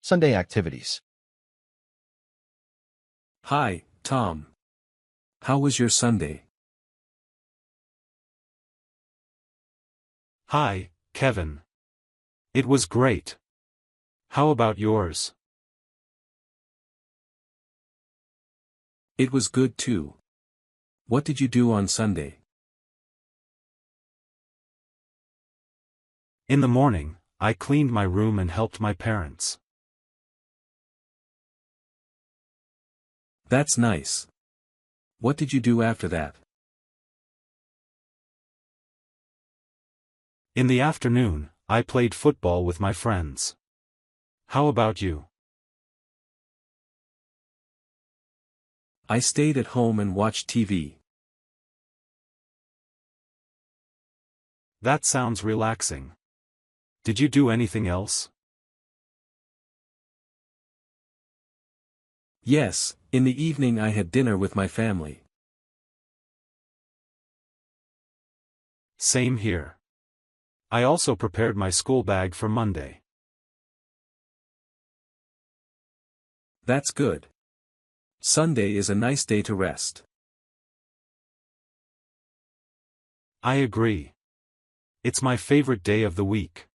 Sunday activities. Hi, Tom. How was your Sunday? Hi, Kevin. It was great. How about yours? It was good too. What did you do on Sunday? In the morning, I cleaned my room and helped my parents. That's nice. What did you do after that? In the afternoon, I played football with my friends. How about you? I stayed at home and watched TV. That sounds relaxing. Did you do anything else? Yes, in the evening I had dinner with my family. Same here. I also prepared my school bag for Monday. That's good. Sunday is a nice day to rest. I agree. It's my favorite day of the week.